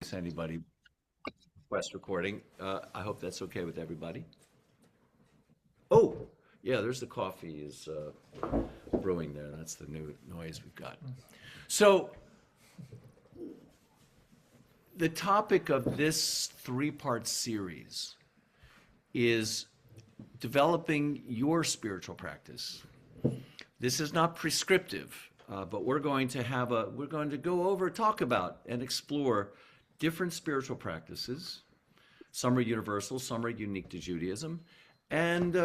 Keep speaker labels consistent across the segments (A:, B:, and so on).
A: case anybody requests recording. I hope that's okay with everybody. Oh, yeah, there's the coffee is brewing there. That's the new noise we've got. So the topic of this three-part series is developing your spiritual practice. This is not prescriptive, but we're going to go over, talk about, and explore different spiritual practices. Some are universal, some are unique to Judaism, and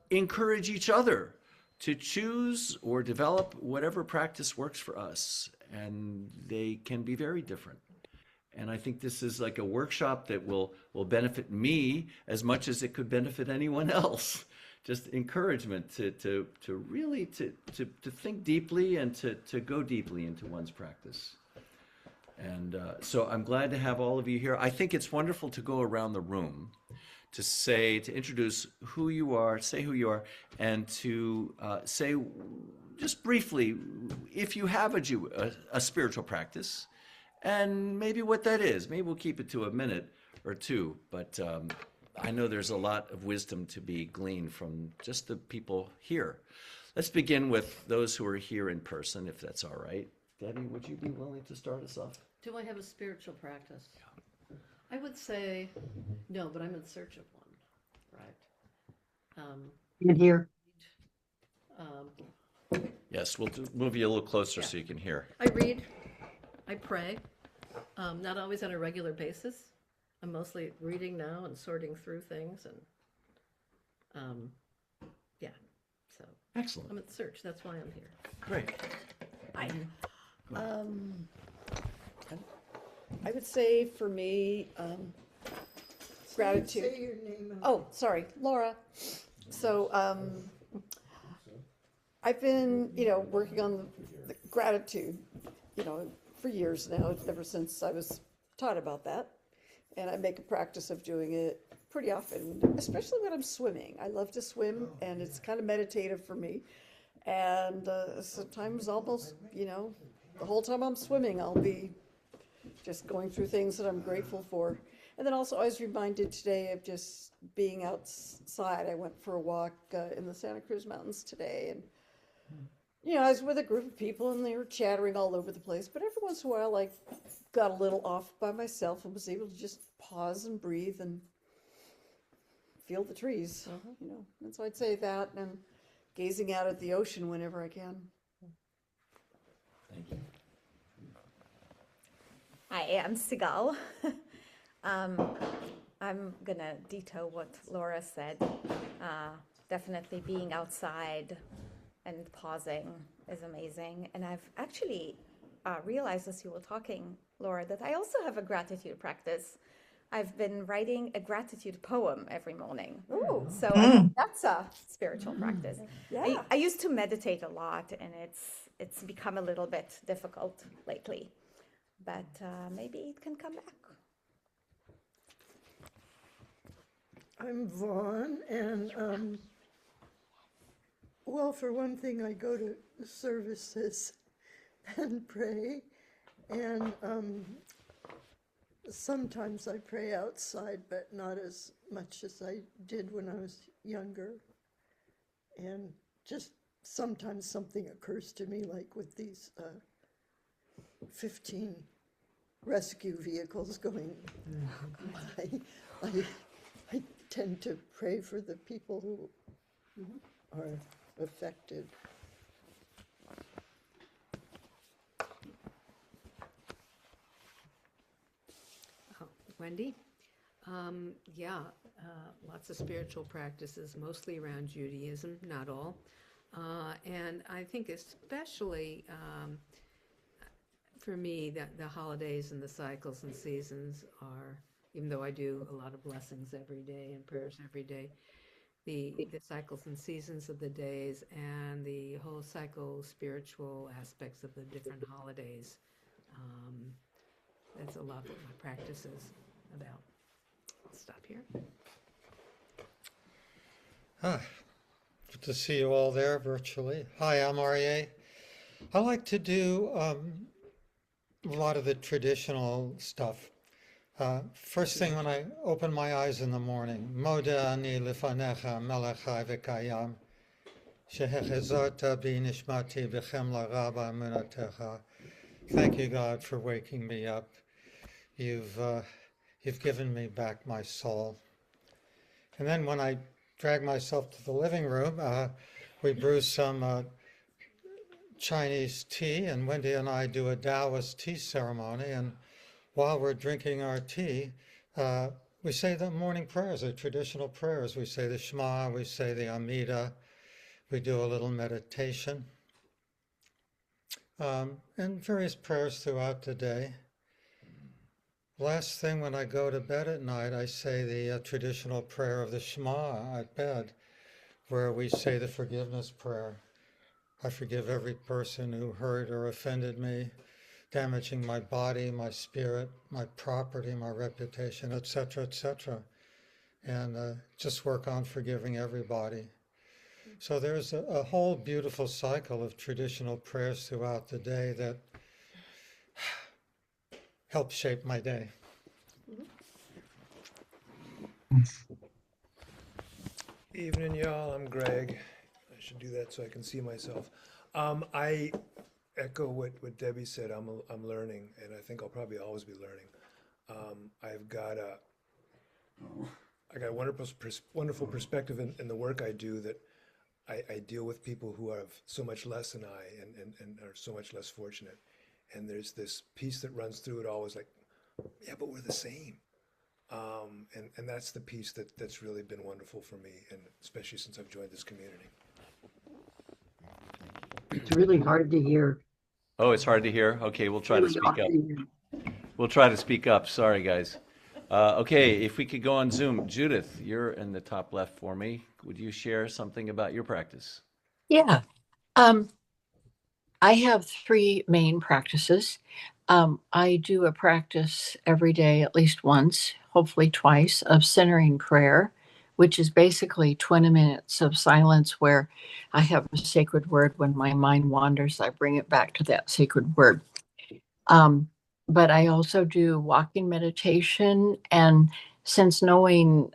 A: encourage each other to choose or develop whatever practice works for us. And they can be very different. And I think this is like a workshop that will benefit me as much as it could benefit anyone else. Just encouragement to really think deeply and to go deeply into one's practice. And so I'm glad to have all of you here. I think it's wonderful to go around the room to introduce who you are, say who you are, and to say just briefly if you have a spiritual practice, and maybe what that is. Maybe we'll keep it to a minute or two, but I know there's a lot of wisdom to be gleaned from just the people here. Let's begin with those who are here in person, if that's all right. Debbie, would you be willing to start us off?
B: Do I have a spiritual practice? I would say no, but I'm in search of one, right?
C: In here.
A: Yes, we'll move you a little closer so you can hear.
B: I read, I pray, not always on a regular basis. I'm mostly reading now and sorting through things, and yeah, so
A: Excellent.
B: I'm in search. That's why I'm here.
A: Great.
D: I would say for me, gratitude.
C: Say your name.
D: Oh, sorry, Laura. So I've been, working on the gratitude, for years now, ever since I was taught about that. And I make a practice of doing it pretty often, especially when I'm swimming. I love to swim, and it's kind of meditative for me. And sometimes almost, the whole time I'm swimming, I'll be just going through things that I'm grateful for. And then also I was reminded today of just being outside. I went for a walk in the Santa Cruz Mountains today, and I was with a group of people and they were chattering all over the place, but every once in a while I got a little off by myself and was able to just pause and breathe and feel the trees, And so I'd say that, and gazing out at the ocean whenever I can.
A: Thank you.
E: Hi, I'm Sigal. I'm gonna ditto what Laura said. Definitely being outside and pausing is amazing. And I've actually realized as you were talking, Laura, that I also have a gratitude practice. I've been writing a gratitude poem every morning.
D: Ooh.
E: So I think that's a spiritual practice.
D: Yeah.
E: I used to meditate a lot, and it's become a little bit difficult lately. But maybe it can come back.
C: I'm Vaughn, and for one thing, I go to services and pray, and sometimes I pray outside, but not as much as I did when I was younger. And just sometimes something occurs to me, like with these 15 rescue vehicles going by. I tend to pray for the people who are affected.
B: Wendy? Lots of spiritual practices, mostly around Judaism, not all. And I think especially for me, the holidays and the cycles and seasons are, even though I do a lot of blessings every day and prayers every day, the cycles and seasons of the days and the whole spiritual aspects of the different holidays. That's a lot what my practice is about. I'll stop here.
F: Good to see you all there virtually. Hi, I'm Aryeh. I like to do a lot of the traditional stuff, First thing when I open my eyes in the morning, Moda ani lifanecha melech chai v'kayam, shehechezarta bi nishmati b'chemla raba emunatecha. Thank you, God, for waking me up. You've given me back my soul. And then when I drag myself to the living room, we brew some Chinese tea, and Wendy and I do a Taoist tea ceremony. And while we're drinking our tea, we say the morning prayers, the traditional prayers. We say the Shema, we say the Amida, we do a little meditation, and various prayers throughout the day. Last thing when I go to bed at night, I say the traditional prayer of the Shema at bed, where we say the forgiveness prayer. I forgive every person who hurt or offended me, damaging my body, my spirit, my property, my reputation, etc., etc. And just work on forgiving everybody. So there's a whole beautiful cycle of traditional prayers throughout the day that help shape my day.
G: Evening, y'all. I'm Greg. I should do that so I can see myself. I echo what Debbie said. I'm learning, and I think I'll probably always be learning. I've got a wonderful perspective in the work I do, that I deal with people who have so much less than I and are so much less fortunate. And there's this piece that runs through it always, like, yeah, but we're the same. And that's the piece that's really been wonderful for me, and especially since I've joined this community.
H: It's really hard to hear.
A: Oh, it's hard to hear? Okay, we'll try to
H: Really
A: speak
H: hard
A: up.
H: to hear.
A: We'll try to speak up. Sorry, guys. Okay, if we could go on Zoom. Judith, you're in the top left for me. Would you share something about your practice?
H: Yeah. I have three main practices. I do a practice every day, at least once, hopefully twice, of centering prayer, which is basically 20 minutes of silence where I have a sacred word. When my mind wanders, I bring it back to that sacred word. But I also do walking meditation. And since knowing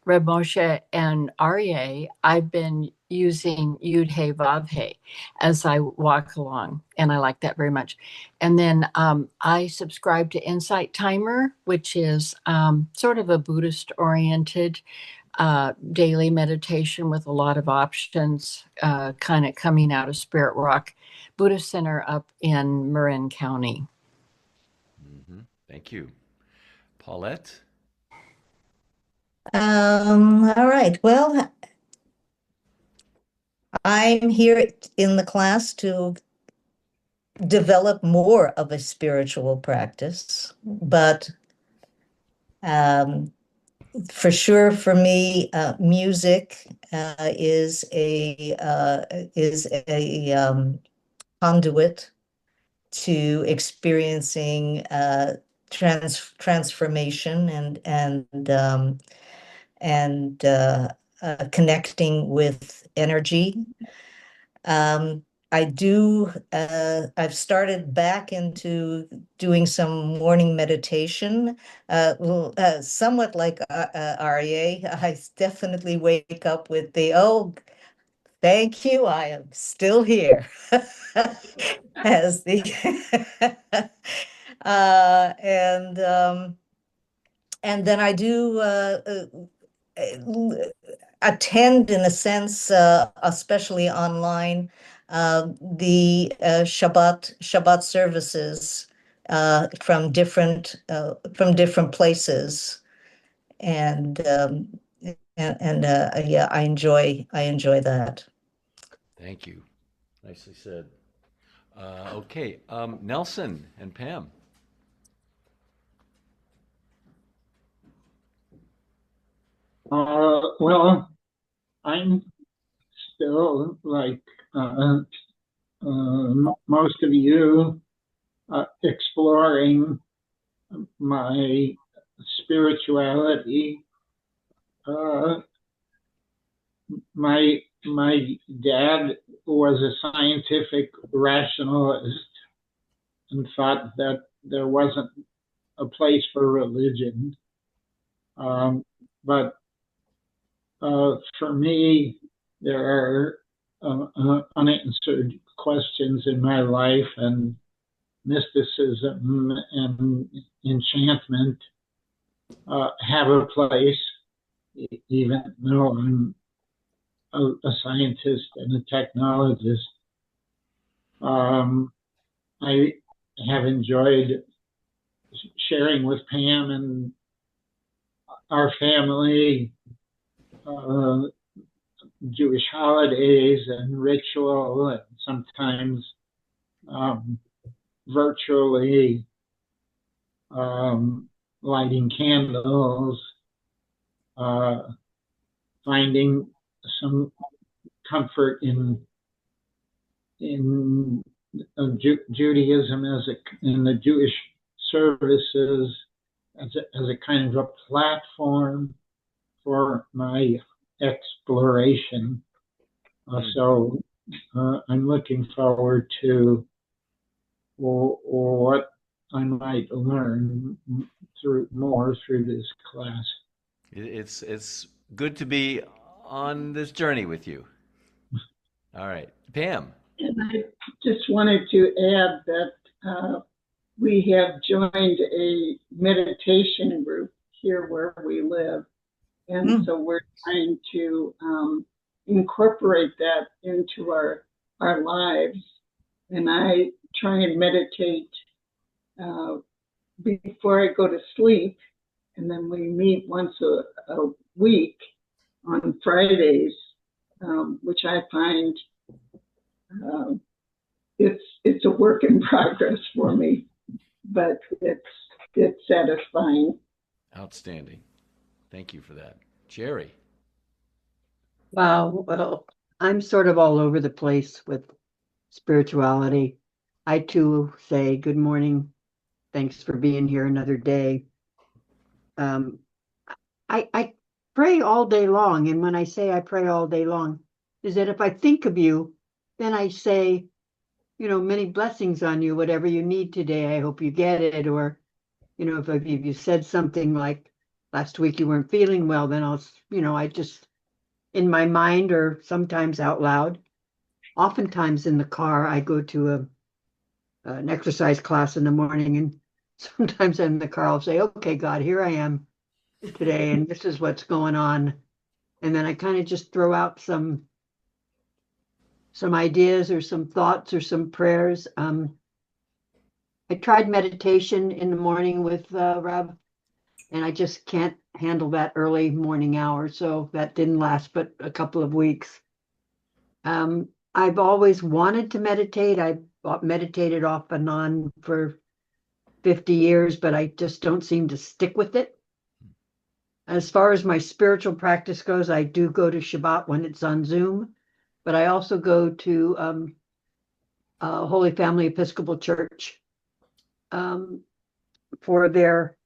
H: Reb Moshe and Aryeh, I've been using Yud He Vav He as I walk along, and I like that very much. And then I subscribe to Insight Timer, which is sort of a Buddhist-oriented daily meditation with a lot of options, kind of coming out of Spirit Rock Buddhist Center up in Marin County.
A: Thank you. Paulette?
I: All right. Well, I'm here in the class to develop more of a spiritual practice, but for sure, for me, music is a conduit to experiencing transformation and connecting with energy. I've started back into doing some morning meditation, somewhat like Aryeh. I definitely wake up with oh, thank you, I am still here. As the and then I do attend, in a sense, especially online, the Shabbat services from different places, and yeah, I enjoy that.
A: Thank you. Nicely said. Okay, Nelson and Pam.
J: Well, I'm still, like most of you, exploring my spirituality. My dad was a scientific rationalist and thought that there wasn't a place for religion. But for me, there are unanswered questions in my life, and mysticism and enchantment have a place, even though I'm a scientist and a technologist. I have enjoyed sharing with Pam and our family Jewish holidays and ritual, and sometimes virtually lighting candles, finding some comfort in Judaism in the Jewish services as a kind of a platform for my exploration. So I'm looking forward to what I might learn through this class.
A: It's good to be on this journey with you. All right, Pam.
K: And I just wanted to add that we have joined a meditation group here where we live. And so we're trying to incorporate that into our lives. And I try and meditate before I go to sleep. And then we meet once a week on Fridays, which I find it's a work in progress for me, but it's satisfying.
A: Outstanding. Thank you for that. Jerry.
L: Wow. Well, I'm sort of all over the place with spirituality. I too say good morning. Thanks for being here another day. I pray all day long. And when I say I pray all day long, is that if I think of you, then I say, many blessings on you, whatever you need today. I hope you get it. Or, if you said something like last week you weren't feeling well, then I just, in my mind or sometimes out loud, oftentimes in the car, I go to an exercise class in the morning, and sometimes in the car I'll say, okay, God, here I am today, and this is what's going on. And then I kind of just throw out some ideas or some thoughts or some prayers. I tried meditation in the morning with Rab, and I just can't handle that early morning hour. So that didn't last but a couple of weeks. I've always wanted to meditate. I've meditated off and on for 50 years, but I just don't seem to stick with it. As far as my spiritual practice goes, I do go to Shabbat when it's on Zoom, but I also go to Holy Family Episcopal Church for their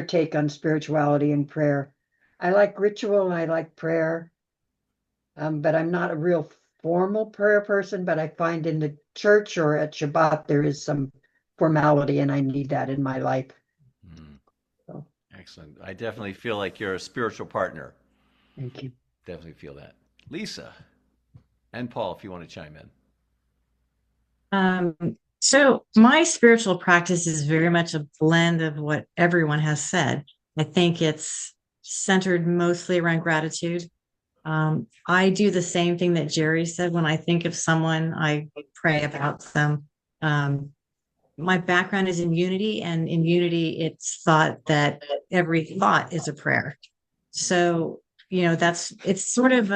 L: take on spirituality and prayer. I like ritual and I like prayer, but I'm not a real formal prayer person, but I find in the church or at Shabbat there is some formality, and I need that in my life. So.
A: Excellent. I definitely feel like you're a spiritual partner.
L: Thank you.
A: Definitely feel that. Lisa and Paul, if you want to chime in.
M: So my spiritual practice is very much a blend of what everyone has said. I think it's centered mostly around gratitude. I do the same thing that Jerry said. When I think of someone, I pray about them. My background is in unity, and in unity, it's thought that every thought is a prayer. So, it's sort of,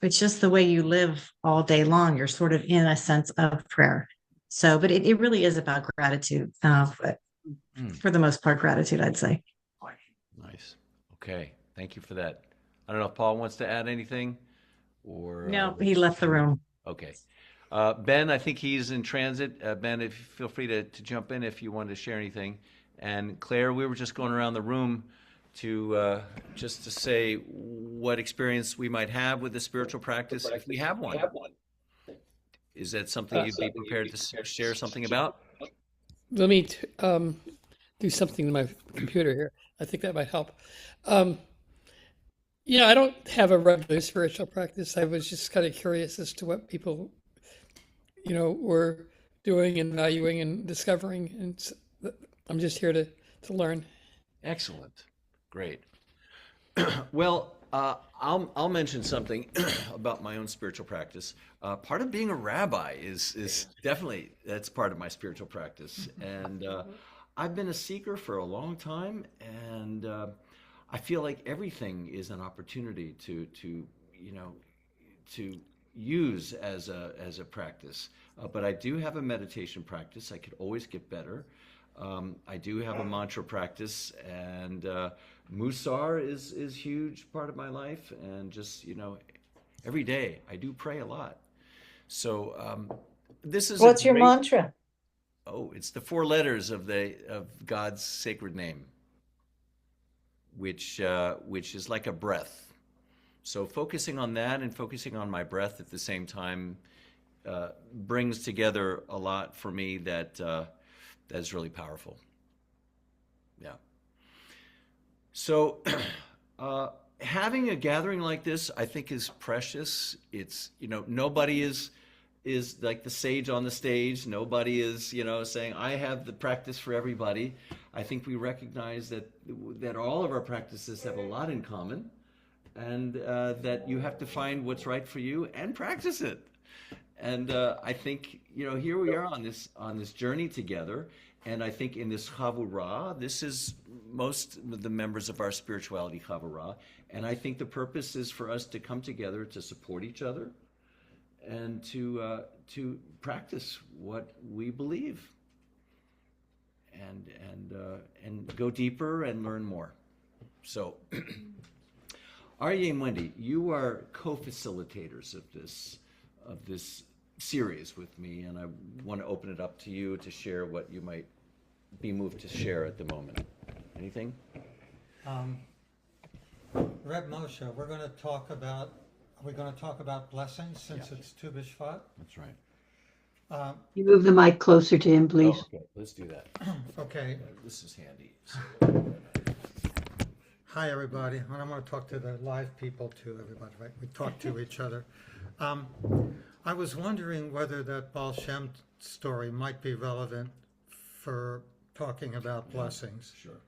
M: it's just the way you live all day long. You're sort of in a sense of prayer. So, but it really is about gratitude. For the most part, gratitude, I'd say.
A: Nice. Okay. Thank you for that. I don't know if Paul wants to add anything or.
M: No, he left the room.
A: Okay. Ben, I think he's in transit. Ben, feel free to jump in if you want to share anything. And Claire, we were just going around the room to just to say what experience we might have with the spiritual practice, if we have one. Is that something you'd be prepared to share something about?
N: Let me do something to my computer here. I think that might help. Um, yeah, I don't have a regular spiritual practice. I was just kind of curious as to what people, were doing and valuing and discovering. And I'm just here to learn.
A: Excellent. Great. Well, I'll mention something about my own spiritual practice. Part of being a rabbi is definitely that's part of my spiritual practice, and I've been a seeker for a long time, and I feel like everything is an opportunity to use as a practice. But I do have a meditation practice. I could always get better. I do have a mantra practice, and Musar is huge part of my life, and just every day I do pray a lot. So this is
I: What's your mantra?
A: Oh, it's the 4 letters of God's sacred name, which is like a breath. So focusing on that and focusing on my breath at the same time brings together a lot for me that's really powerful. Yeah. So having a gathering like this, I think, is precious. It's, nobody is like the sage on the stage. Nobody is, saying, I have the practice for everybody. I think we recognize that all of our practices have a lot in common, and that you have to find what's right for you and practice it. And I think, here we are on this journey together. And I think in this Chavurah, this is most of the members of our spirituality Chavurah. And I think the purpose is for us to come together to support each other and to practice what we believe and go deeper and learn more. So, Aryeh and Wendy, you are co-facilitators of this series with me, and I want to open it up to you to share what you might be moved to share at the moment. Anything?
F: Reb Moshe, are we going to talk about blessings since it's Tu B'Shvat?
A: That's right.
L: You move the mic closer to him, please.
A: Okay, let's do that.
F: Okay.
A: This is handy.
F: Hi, everybody. And I'm going to talk to the live people too, everybody, right? We talk to each other. I was wondering whether that Baal Shem story might be relevant for talking about blessings.
A: Sure.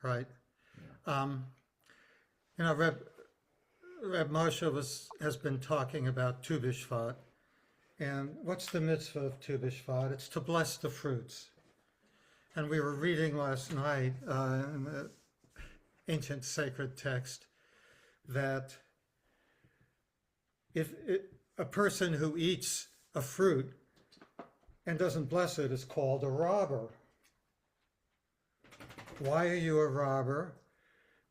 F: Right? Yeah. Reb Moshe has been talking about Tu B'Shvat. And what's the mitzvah of Tu B'Shvat? It's to bless the fruits. And we were reading last night in the ancient sacred text that if a person who eats a fruit and doesn't bless it is called a robber. Why are you a robber?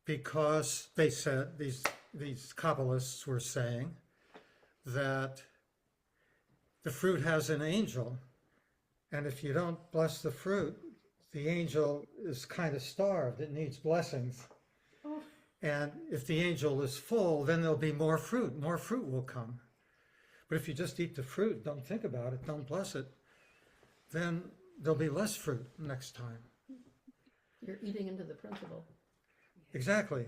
F: Because they said, these Kabbalists were saying, that the fruit has an angel, and if you don't bless the fruit, the angel is kind of starved. It needs blessings. And if the angel is full, then there'll be more fruit. More fruit will come. But if you just eat the fruit, don't think about it, don't bless it, then there'll be less fruit next time.
B: You're eating into the principle.
F: Exactly.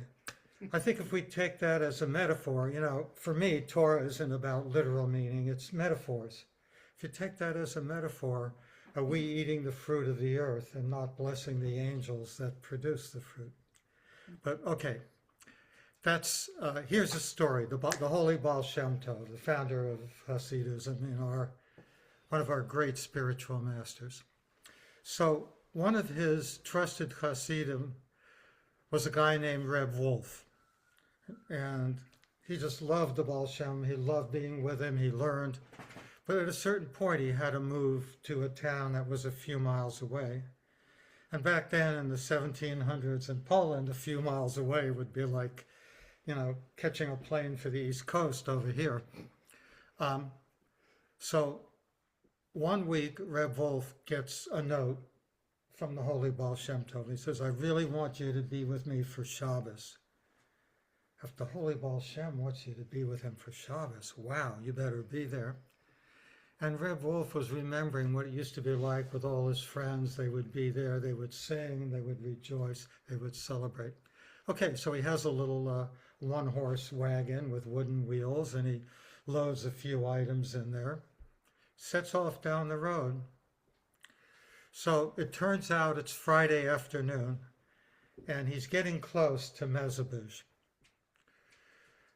F: I think if we take that as a metaphor, for me, Torah isn't about literal meaning, it's metaphors. If you take that as a metaphor, are we eating the fruit of the earth and not blessing the angels that produce the fruit? But okay, here's a story. The Holy Baal Shem Tov, the founder of Hasidism, one of our great spiritual masters. So one of his trusted Hasidim was a guy named Reb Wolf. And he just loved the Baal Shem. He loved being with him. He learned. But at a certain point, he had to move to a town that was a few miles away. And back then in the 1700s in Poland, a few miles away would be like, catching a plane for the East Coast over here. So one week, Reb Wolf gets a note from the Holy Baal Shem Tov. He says, I really want you to be with me for Shabbos. If the Holy Baal Shem wants you to be with him for Shabbos, wow, you better be there. And Reb Wolf was remembering what it used to be like with all his friends. They would be there, they would sing, they would rejoice, they would celebrate. Okay, so he has a little one-horse wagon with wooden wheels, and he loads a few items in there, sets off down the road. So it turns out it's Friday afternoon, and he's getting close to Mezebizh.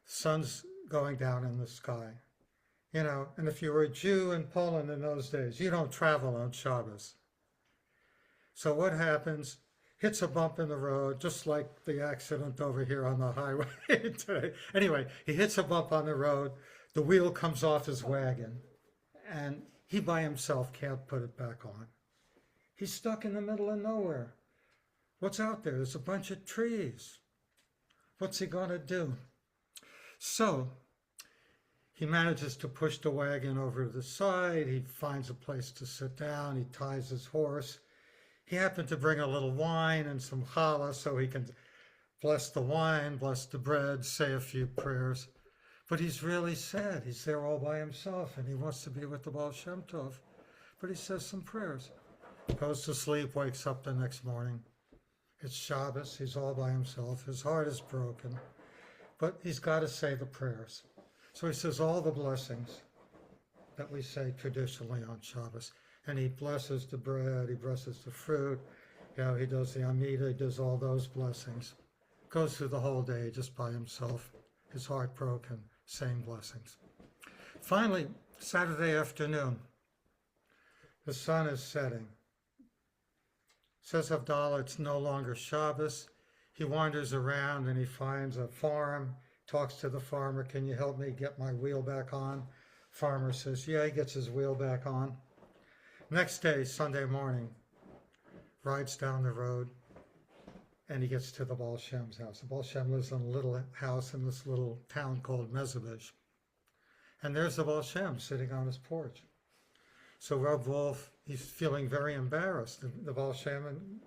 F: Sun's going down in the sky. You know, and if you were a Jew in Poland in those days, you don't travel on Shabbos. So what happens? Hits a bump in the road, just like the accident over here on the highway today. Anyway, he hits a bump on the road, the wheel comes off his wagon, and he by himself can't put it back on. He's stuck in the middle of nowhere. What's out there? There's a bunch of trees. What's he gonna do? So he manages to push the wagon over to the side. He finds a place to sit down. He ties his horse. He happened to bring a little wine and some challah so he can bless the wine, bless the bread, say a few prayers. But he's really sad. He's there all by himself, and he wants to be with the Baal Shem Tov. But he says some prayers. Goes to sleep, wakes up the next morning. It's Shabbos. He's all by himself. His heart is broken. But he's got to say the prayers. So he says all the blessings that we say traditionally on Shabbos. And he blesses the bread, he blesses the fruit, you know, he does the Amida, he does all those blessings. Goes through the whole day just by himself, his heart broken, saying blessings. Finally, Saturday afternoon, the sun is setting. Says Havdalah, it's no longer Shabbos. He wanders around and he finds a farm, talks to the farmer, can you help me get my wheel back on? Farmer says, yeah, he gets his wheel back on. Next day, Sunday morning, rides down the road and he gets to the Baal Shem's house. The Baal Shem lives in a little house in this little town called Mezebizh. And there's the Baal Shem sitting on his porch. So Reb Wolf, he's feeling very embarrassed. The Baal Shem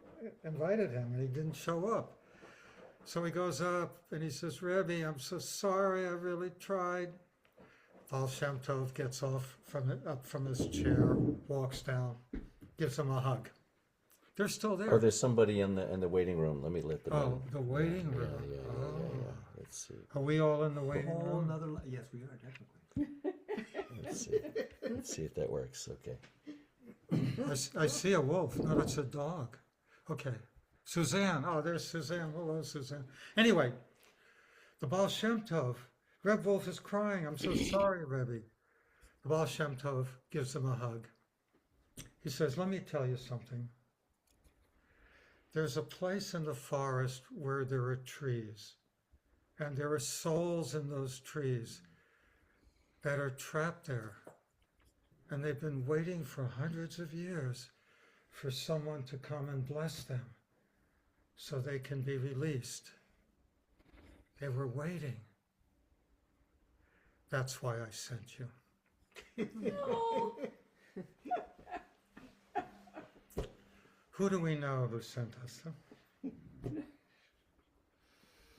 F: invited him and he didn't show up. So he goes up and he says, Rebbe, I'm so sorry, I really tried. Baal Shem Tov gets off up from his chair, walks down, gives him a hug. They're still there.
O: Oh, there's somebody in the waiting room. Let me let them in.
F: Oh, the waiting room.
O: Yeah. Let's see.
F: Are we all in the waiting room?
P: Yes, we are, technically.
O: Let's see if that works. Okay.
F: I see a wolf. No, that's a dog. Okay. Suzanne. Oh, there's Suzanne. Hello, Suzanne. Anyway, the Baal Shem Tov, Reb Wolf is crying. I'm so sorry, Rebbe. The Baal Shem Tov gives him a hug. He says, let me tell you something. There's a place in the forest where there are trees, and there are souls in those trees that are trapped there. And they've been waiting for hundreds of years for someone to come and bless them so they can be released. They were waiting. That's why I sent you. Who do we know who sent us?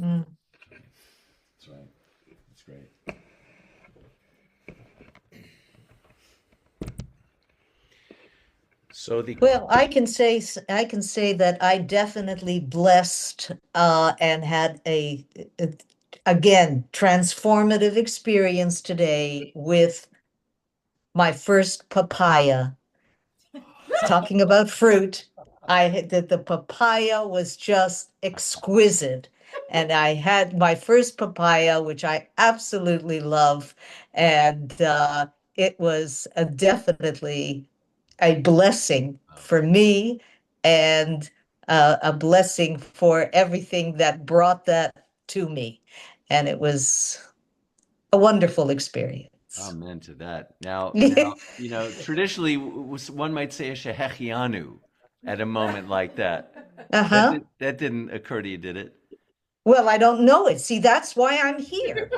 O: That's right. That's great. So
I: Well, I can say that I definitely blessed and had again transformative experience today with my first papaya. Talking about fruit, the papaya was just exquisite. And I had my first papaya, which I absolutely love. And it was definitely a blessing for me and a blessing for everything that brought that to me. And it was a wonderful experience.
A: Amen to that. Now, traditionally, one might say a shehechianu at a moment like that.
I: Uh-huh.
A: That didn't occur to you, did it?
I: Well, I don't know it. See, that's why I'm here.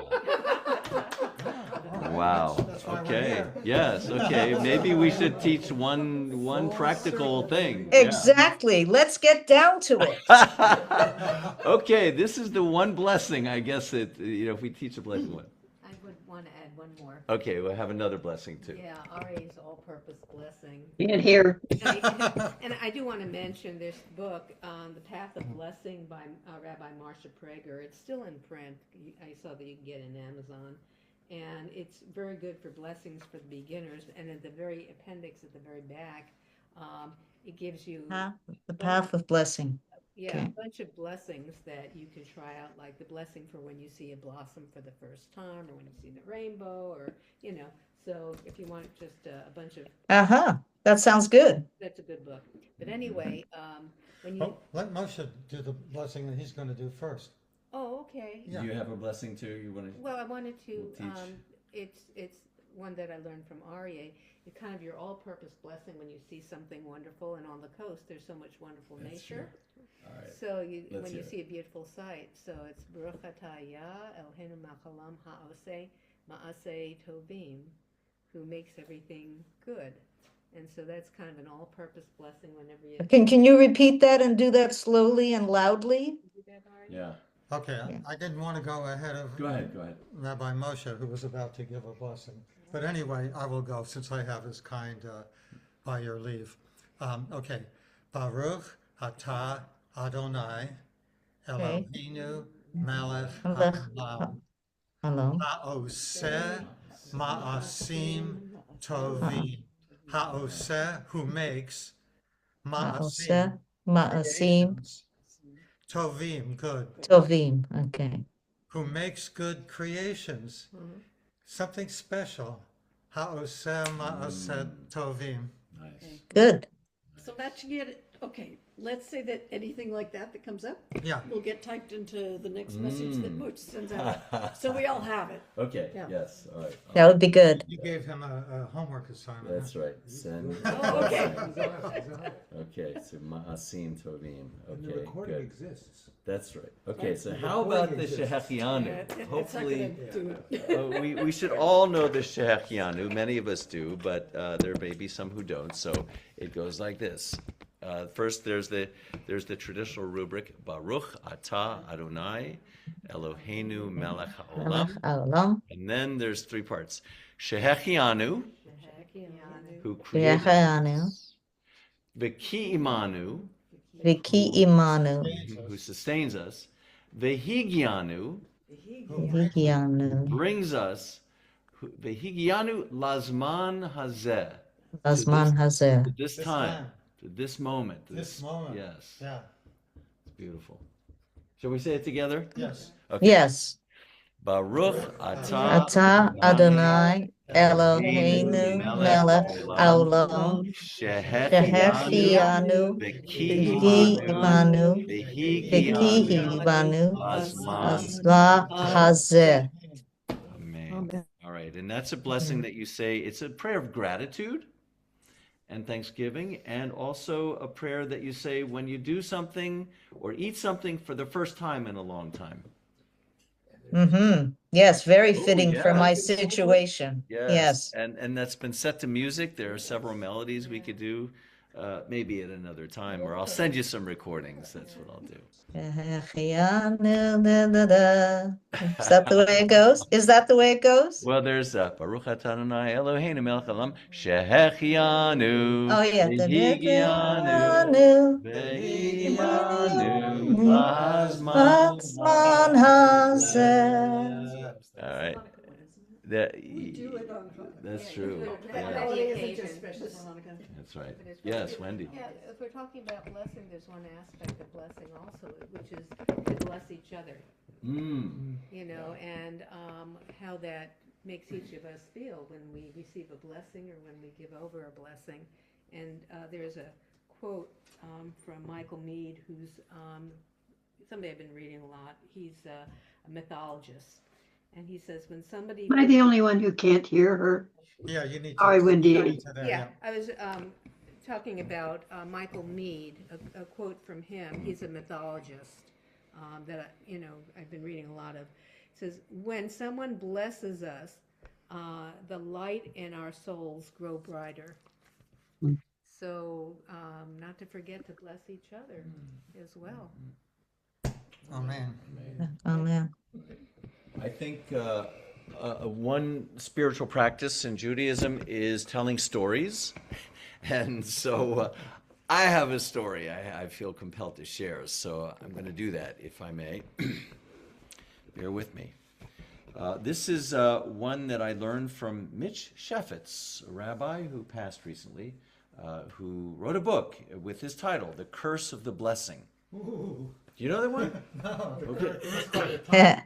A: Wow. Okay. Yes. Okay. Maybe we should teach one practical thing.
I: Exactly. Yeah. Let's get down to it.
A: Okay. This is the one blessing, I guess, that if we teach a blessing.
B: I would want want to add one more.
A: Okay, we'll have another blessing too.
B: Yeah, Ari's all-purpose blessing.
L: Can't hear.
B: And I do want to mention this book, The Path of Blessing by Rabbi Moshe Prager. It's still in print. I saw that you can get it in Amazon. And it's very good for blessings for the beginners. And at the very appendix at the very back, it gives you
I: The path of blessing.
B: yeah,
I: Okay.
B: a bunch of blessings that you can try out, like the blessing for when you see a blossom for the first time, or when you see the rainbow, or So if you want just a bunch of,
I: That sounds good.
B: that's a good book. But anyway, when you,
F: Oh, let Moshe do the blessing that he's going to do first.
B: oh, okay.
F: Yeah.
A: Do you have a blessing too? You want to?
B: Well, I wanted to,
A: We'll teach.
B: it's one that I learned from Aryeh. It's kind of your all-purpose blessing when you see something wonderful, and on the coast there's so much wonderful
A: That's
B: nature.
A: All right.
B: So
A: Let's
B: when you
A: hear
B: see a beautiful sight, so it's Baruch atah Yah Eloheinu Machalam Ha'oseh Ma'aseh Tovim, who makes everything good. And so that's kind of an all-purpose blessing whenever you
I: Can you repeat that and do that slowly and loudly?
B: do that, Aryeh.
A: Yeah.
F: Okay, I didn't want to go ahead of
A: Go ahead. Go ahead.
F: Rabbi Moshe, who was about to give a blessing. But anyway, I will go since I have his kind by your leave. Okay. Baruch atah Adonai Eloheinu melech haolam
I: Hello.
F: ha'oseh ma'asim tovim. Ha'oseh, who makes ma'asim,
I: Ma'asim
F: creations, tovim, good.
I: Tovim. Okay.
F: Who makes good creations. Something special. Ha'oseh ma'aseh tovim.
A: Nice.
I: Good.
D: So that should get, okay, let's say that anything like that comes up
F: Yeah.
D: will get typed into the next message that Moshe sends out. So we all have it.
A: Okay.
D: Yeah.
A: Yes. All right.
I: That would be good.
F: You gave him a homework assignment.
A: That's right. Send.
D: Oh, okay.
A: Okay. So ma'asim tovim.
P: And the
A: Okay.
P: recording
A: Good.
P: exists.
A: That's right. Okay. So
P: The
A: how about the
P: recording exists.
A: Shehechianu?
D: It's not
A: Hopefully.
D: gonna do it.
A: We should all know the Shehechianu. Many of us do, but there may be some who don't. So it goes like this. First, there's the traditional rubric Baruch Atah Adonai Eloheinu Melech Haolam,
I: Olam.
A: and then there's three parts: Shehechianu, who
I: Yecheanu.
A: created us, V'ki Imanu,
I: Viki Imanu.
A: who sustains us, Vehigianu,
I: Vigianu.
A: brings us, Vehigianu Lazman Hazeh.
I: Lazman Hazeh.
A: To this time, to this moment.
F: This moment.
A: Yes.
F: Yeah.
A: It's beautiful. Shall we say it together?
F: Yes.
A: Okay.
I: Yes.
A: Baruch atah
I: Ata Adonai Eloheinu Melech Haolam
A: Shehechianu
I: Shehechianu
A: V'ki
I: Viki
A: Imanu
I: Imanu Viki
A: Vehigianu
I: Imanu
A: Lazman.
I: Asla Hazeh.
A: Amen. All right, and that's a blessing that you say. It's a prayer of gratitude and thanksgiving, and also a prayer that you say when you do something or eat something for the first time in a long time.
I: Yes, very
A: Oh,
I: fitting for my
A: yes.
I: situation. Yes.
A: And that's been set to music. There are several melodies we could do, maybe at another time, or I'll send you some recordings. That's what I'll do.
I: Is that the way it goes? Is that the way it goes?
A: Well, there's Baruch atah Adonai Eloheinu melech haolam Shehechianu
I: Oh yeah.
A: Vehigianu Ve'imanu Lazman
I: Lazman Hazeh.
A: All right.
D: We do it on Hanukkah.
A: That's true.
B: Yeah.
A: Yeah.
D: That holiday isn't just special for Hanukkah.
A: That's right. Yes, Wendy.
B: Yeah, if we're talking about blessing, there's one aspect of blessing also, which is to bless each other, and how that makes each of us feel when we receive a blessing or when we give over a blessing. And there's a quote from Michael Meade, who's somebody I've been reading a lot. He's a mythologist. And he says, when somebody...
L: Am I the only one who can't hear her?
F: Yeah, you need to.
L: Sorry, Wendy.
F: to that,
B: Yeah, I was talking about Michael Meade, a quote from him. He's a mythologist that I've been reading a lot of. It says, when someone blesses us, the light in our souls grow brighter. So not to forget to bless each other as well.
F: Amen.
I: Amen.
A: I think One spiritual practice in Judaism is telling stories. And so I have a story I feel compelled to share. So I'm going to do that, if I may. Bear with me. This is one that I learned from Mitch Shefetz, a rabbi who passed recently, who wrote a book with his title, The Curse of the Blessing.
F: Ooh.
A: Do you know that one?
F: No.
A: Okay.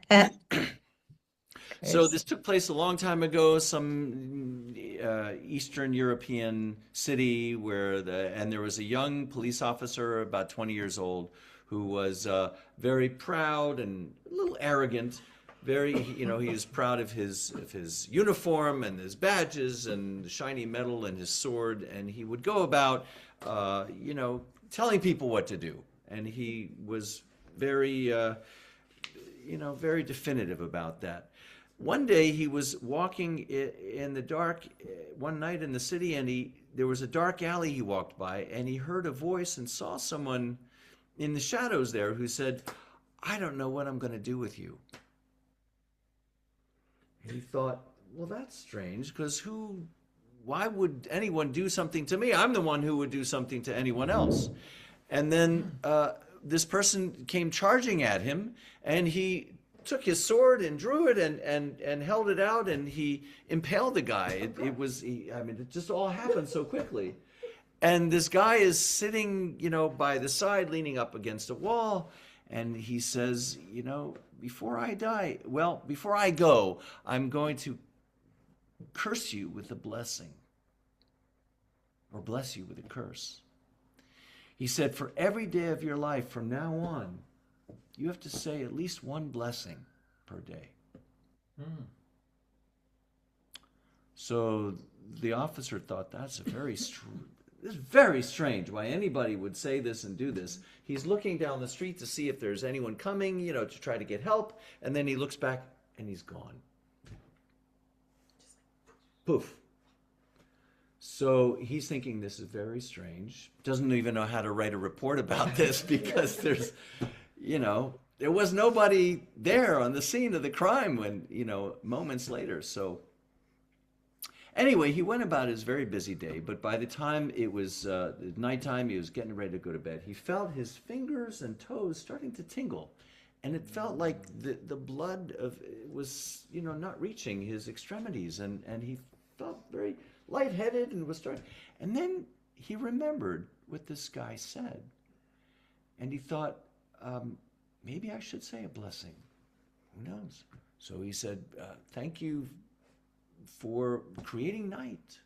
A: So this took place a long time ago, some Eastern European city and there was a young police officer, about 20 years old, who was very proud and a little arrogant. He was proud of his uniform and his badges and the shiny metal and his sword, and he would go about, telling people what to do. And he was very, very definitive about that. One day he was walking in the dark one night in the city, and there was a dark alley he walked by, and he heard a voice and saw someone in the shadows there who said, "I don't know what I'm going to do with you." And he thought, well, that's strange, because why would anyone do something to me? I'm the one who would do something to anyone else. And then this person came charging at him, and he took his sword and drew it and held it out, and he impaled the guy. It just all happened so quickly. And this guy is sitting, by the side, leaning up against a wall, and he says, before I go, I'm going to curse you with a blessing, or bless you with a curse. He said, for every day of your life from now on, you have to say at least one blessing per day. So the officer thought, it's very strange why anybody would say this and do this. He's looking down the street to see if there's anyone coming, to try to get help. And then he looks back and he's gone. Poof. So he's thinking this is very strange. Doesn't even know how to write a report about this because there was nobody there on the scene of the crime when, moments later. So anyway, he went about his very busy day, but by the time it was nighttime, he was getting ready to go to bed. He felt his fingers and toes starting to tingle, and it felt like the blood was, not reaching his extremities, and he felt very lightheaded and was starting. And then he remembered what this guy said, and he thought, maybe I should say a blessing. Who knows? So he said, thank you for creating night.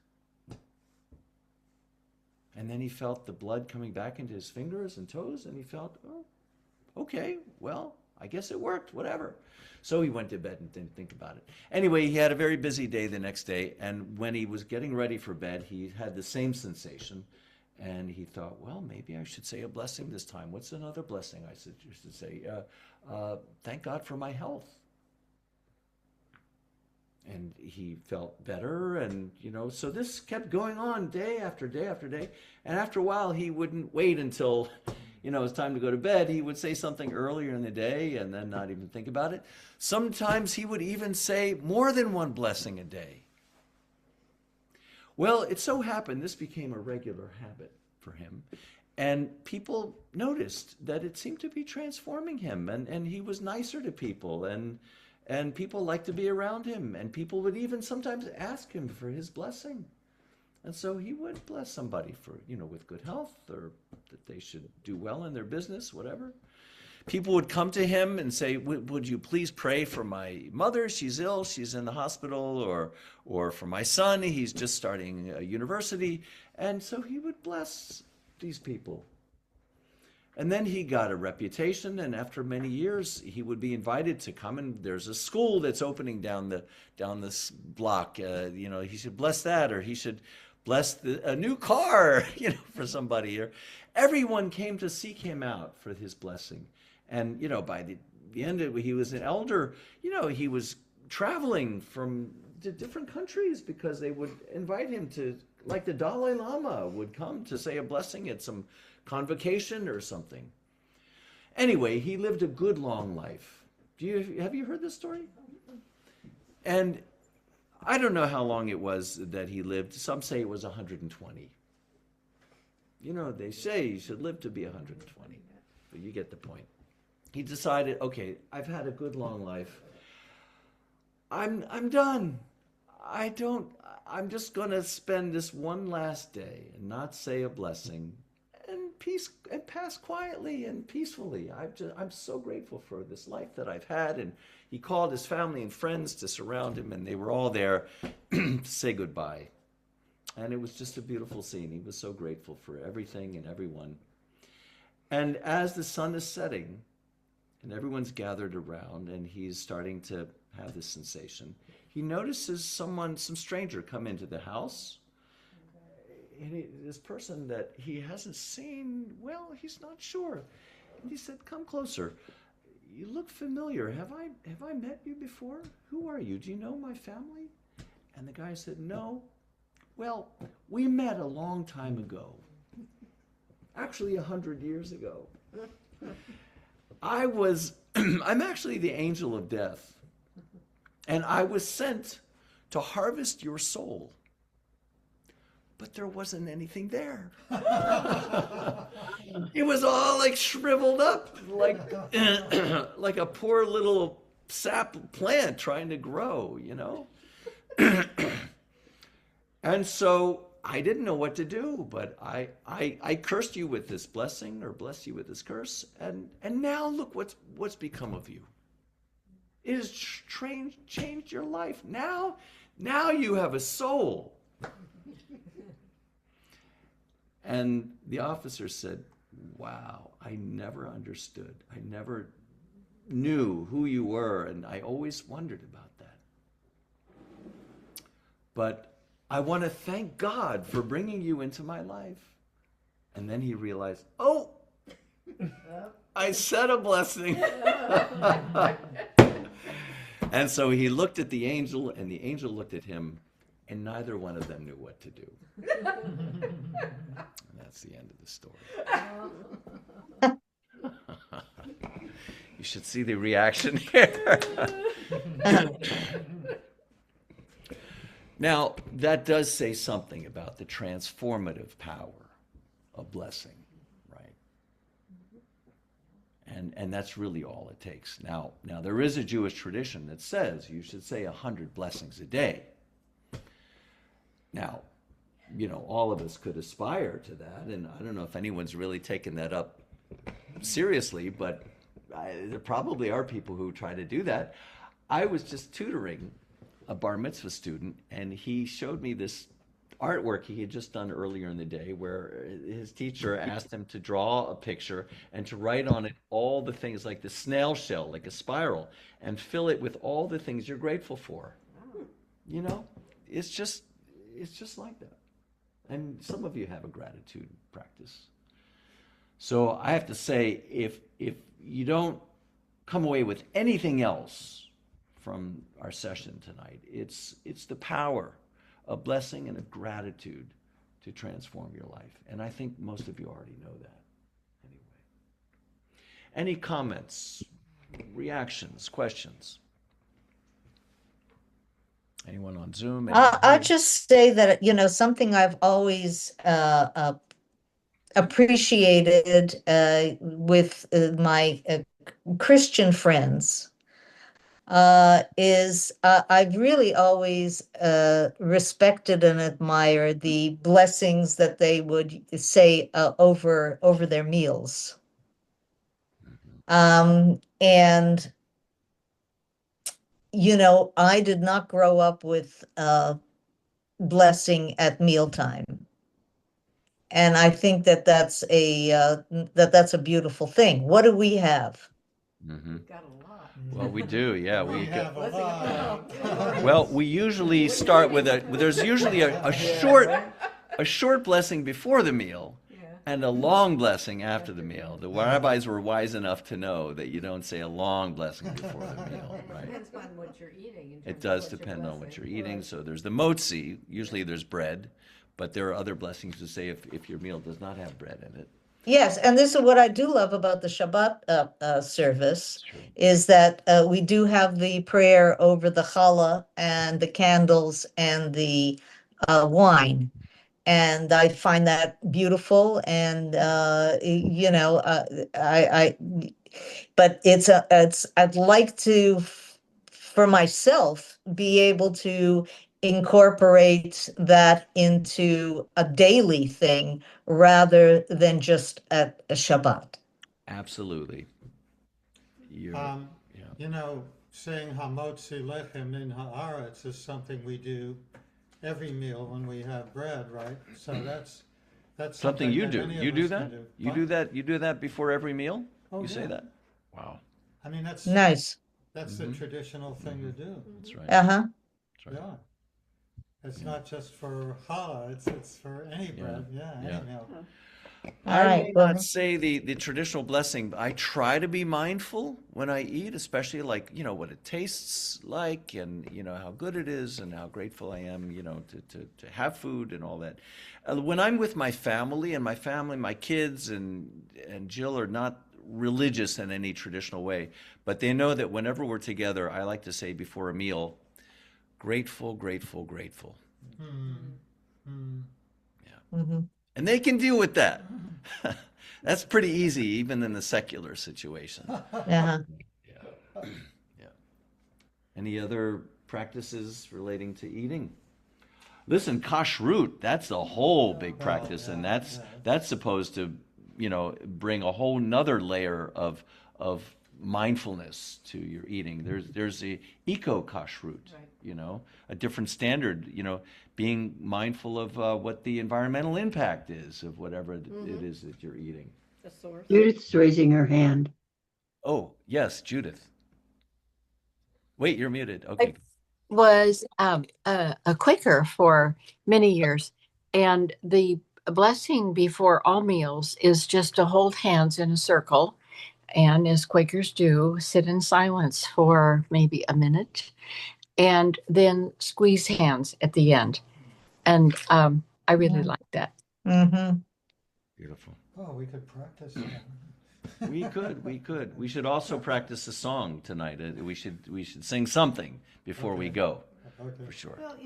A: And then he felt the blood coming back into his fingers and toes, and he felt, oh, okay, well, I guess it worked, whatever. So he went to bed and didn't think about it. Anyway, he had a very busy day the next day, and when he was getting ready for bed, he had the same sensation, and he thought, well, maybe I should say a blessing this time. What's another blessing I should say? Thank God for my health. And he felt better, and so this kept going on day after day after day. And after a while, he wouldn't wait until it was time to go to bed. He would say something earlier in the day and then not even think about it. Sometimes he would even say more than one blessing a day. Well, it so happened this became a regular habit for him, and people noticed that it seemed to be transforming him, and he was nicer to people, and people liked to be around him, and people would even sometimes ask him for his blessing. And so he would bless somebody for, with good health, or that they should do well in their business, whatever. People would come to him and say, would you please pray for my mother? She's ill, she's in the hospital, or for my son, he's just starting a university. And so he would bless these people. And then he got a reputation, and after many years, he would be invited to come, and there's a school that's opening down this block. He should bless that, or he should bless a new car, for somebody. Or everyone came to seek him out for his blessing. And by the end of it, he was an elder. He was traveling to different countries because they would invite him to, like the Dalai Lama would come to say a blessing at some convocation or something. Anyway, he lived a good long life. Have you heard this story? And I don't know how long it was that he lived. Some say it was 120. You know, they say you should live to be 120, but you get the point. He decided, okay, I've had a good long life. I'm done. I'm just going to spend this one last day and not say a blessing and pass quietly and peacefully. I'm so grateful for this life that I've had. And he called his family and friends to surround him, and they were all there to say goodbye. And it was just a beautiful scene. He was so grateful for everything and everyone. And as the sun is setting and everyone's gathered around and he's starting to have this sensation, he notices some stranger come into the house. And this person that he hasn't seen, well, he's not sure. And he said, come closer. You look familiar. Have I met you before? Who are you? Do you know my family? And the guy said, no. Well, we met a long time ago. Actually, 100 years ago. I'm actually the angel of death. And I was sent to harvest your soul. But there wasn't anything there. It was all like shriveled up, like like a poor little sap plant trying to grow, you know? And so I didn't know what to do, but I cursed you with this blessing or blessed you with this curse, and now look what's become of you. It has changed your life. Now you have a soul. And the officer said, wow, I never understood. I never knew who you were, and I always wondered about that. But I want to thank God for bringing you into my life. And then he realized, oh, I said a blessing. And so he looked at the angel, and the angel looked at him, and neither one of them knew what to do. And that's the end of the story. You should see the reaction here. Now, that does say something about the transformative power of blessing, right? And that's really all it takes. Now there is a Jewish tradition that says you should say 100 blessings a day. Now, you know, all of us could aspire to that, and I don't know if anyone's really taken that up seriously, but there probably are people who try to do that. I was just tutoring a bar mitzvah student, and he showed me this artwork he had just done earlier in the day where his teacher asked him to draw a picture and to write on it all the things like the snail shell, like a spiral, and fill it with all the things you're grateful for. You know, it's just like that. And some of you have a gratitude practice. So I have to say, if you don't come away with anything else from our session tonight, it's the power of blessing and of gratitude to transform your life. And I think most of you already know that. Anyway. Any comments, reactions, questions? Anyone on Zoom?
I: I'll just say that, you know, something I've always appreciated with my Christian friends is I've really always respected and admired the blessings that they would say over their meals. And you know, I did not grow up with blessing at mealtime. And I think that that's a beautiful thing. What do we have?
A: Mm-hmm.
B: Got a lot.
A: Well, we do, yeah.
F: We have a lot.
A: Well, we usually start with there's usually a short blessing before the meal. And a long blessing after the meal. The rabbis were wise enough to know that you don't say a long blessing before the meal, right?
B: It depends on what you're eating.
A: It does depend on what you're eating. So there's the motzi. Usually there's bread, but there are other blessings to say if your meal does not have bread in it.
I: Yes, and this is what I do love about the Shabbat service is that we do have the prayer over the challah and the candles and the wine. And I find that beautiful. And but I'd like to, for myself, be able to incorporate that into a daily thing rather than just at a Shabbat.
A: Absolutely. You're, yeah.
F: Saying Hamotzi Lechem in Haaretz is something we do every meal when we have bread, right? So that's
A: Something you
F: that
A: do.
F: any
A: You
F: of
A: do
F: us can
A: that?
F: do.
A: You
F: What?
A: do that? You do that before every meal?
F: Oh,
A: You say
F: yeah.
A: that? Wow.
F: I mean, that's
I: Nice.
F: the traditional thing to do.
A: That's right.
I: Uh-huh.
A: That's right.
F: Yeah. It's not just for challah, it's for any bread. Yeah,
A: Yeah.
F: any meal.
I: All
A: I
I: right.
A: will
I: Well,
A: not say the traditional blessing. I try to be mindful when I eat, especially like, what it tastes like and, how good it is and how grateful I am, to have food and all that. When I'm with my family, my kids and Jill are not religious in any traditional way, but they know that whenever we're together, I like to say before a meal, grateful, grateful, grateful.
I: mm-hmm.
A: And they can deal with that. That's pretty easy, even in the secular situation.
I: Uh-huh.
A: Yeah. Any other practices relating to eating? Listen, kashrut, that's a whole big practice, and that's supposed to, bring a whole nother layer of mindfulness to your eating. There's the eco kashrut, a different standard, being mindful of what the environmental impact is of whatever it is that you're eating.
B: The source.
L: Judith's raising her hand.
A: Oh, yes, Judith. Wait, you're muted. Okay.
H: Was a Quaker for many years, and the blessing before all meals is just to hold hands in a circle, and as Quakers do, sit in silence for maybe a minute, and then squeeze hands at the end. And I really like that.
I: Mm-hmm.
A: Beautiful.
F: Oh, we could practice that.
A: We could. We should also practice a song tonight. We should sing something before we go, for sure.
B: Well,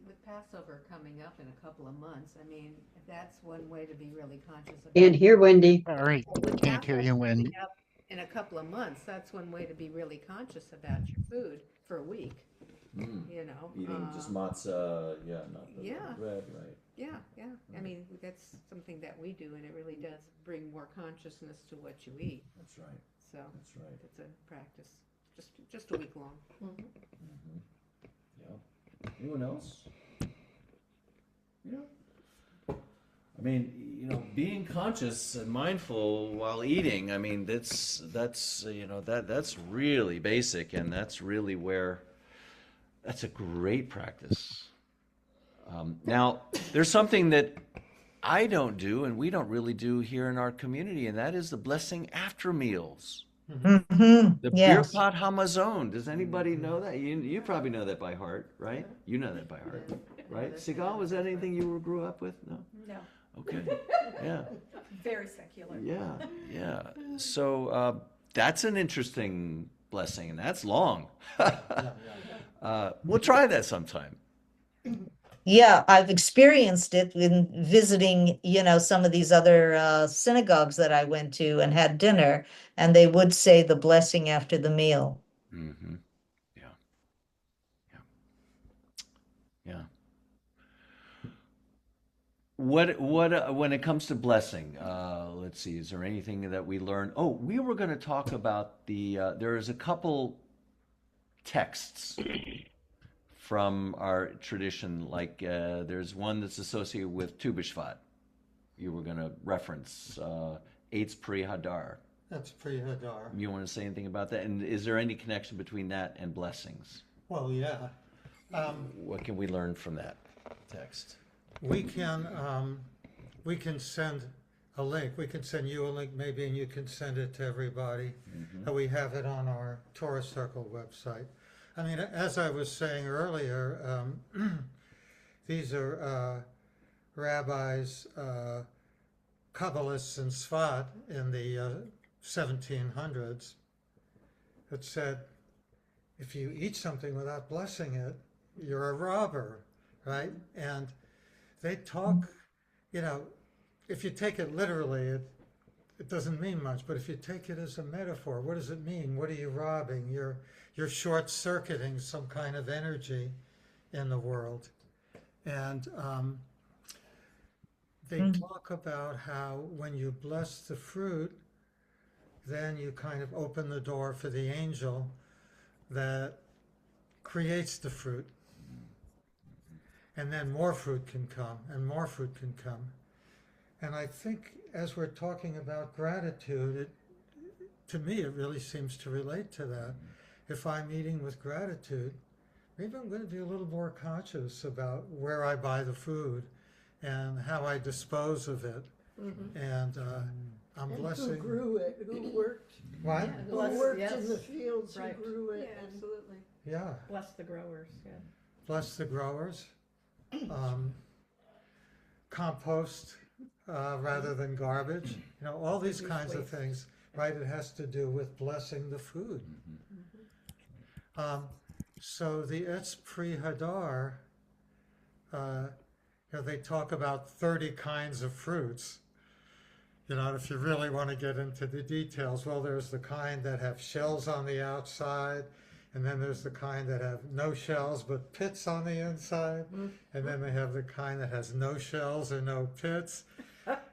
B: with Passover coming up in a couple of months, I mean, that's one way to be really conscious of.
L: And here, Wendy.
Q: Sorry,
B: With
Q: can't hear you,
B: Passover
Q: Wendy.
B: coming up in a couple of months, that's one way to be really conscious about your food for a week.
O: Eating just matzah, not the bread, right?
B: Yeah. I mean, that's something that we do, and it really does bring more consciousness to what you eat.
O: That's right.
B: So
O: That's right.
B: it's a practice, just a week long.
A: Yeah. Anyone else? I mean, being conscious and mindful while eating. I mean, that's really basic, and that's really where. That's a great practice. Now, there's something that I don't do, and we don't really do here in our community, and that is the blessing after meals.
I: Mm-hmm.
A: The
I: Yes.
A: beer pot hamazon. Does anybody know that? You probably know that by heart, right? You know that by heart, right? Sigal, was that anything you grew up with? No?
E: No.
A: Okay. Yeah.
E: Very secular.
A: Yeah. So that's an interesting blessing, and that's long. We'll try that sometime.
I: Yeah, I've experienced it in visiting, some of these other synagogues that I went to and had dinner, and they would say the blessing after the meal.
A: Mm-hmm. Yeah. What when it comes to blessing, let's see, is there anything that we learned? Oh, we were going to talk about there is a couple texts from our tradition, like there's one that's associated with Tu B'Shvat. You were going to reference Eitz Pri Hadar.
F: That's Pri Hadar.
A: You want to say anything about that? And is there any connection between that and blessings?
F: Well, yeah.
A: What can we learn from that text?
F: We can send a link. We can send you a link maybe, and you can send it to everybody. We have it on our Torah Circle website. I mean, as I was saying earlier, these are rabbis Kabbalists in Svat in the 1700s that said, if you eat something without blessing it, you're a robber, right? And they talk, if you take it literally, it doesn't mean much, but if you take it as a metaphor, what does it mean? What are you robbing? You're short-circuiting some kind of energy in the world. And they talk about how when you bless the fruit, then you kind of open the door for the angel that creates the fruit. And then more fruit can come, and more fruit can come. And I think as we're talking about gratitude, to me, it really seems to relate to that. If I'm eating with gratitude, maybe I'm going to be a little more conscious about where I buy the food and how I dispose of it. And I'm blessing.
C: Who grew it? Who worked?
F: What?
C: Who worked in the fields? Who grew it?
B: Yeah, absolutely.
F: Yeah.
D: Bless the growers. Yeah.
F: Bless the growers. Compost rather than garbage. All these kinds of things, right? It has to do with blessing the food. So the Etz Pri Hadar, they talk about 30 kinds of fruits. If you really want to get into the details, well, there's the kind that have shells on the outside, and then there's the kind that have no shells but pits on the inside, and then they have the kind that has no shells or no pits,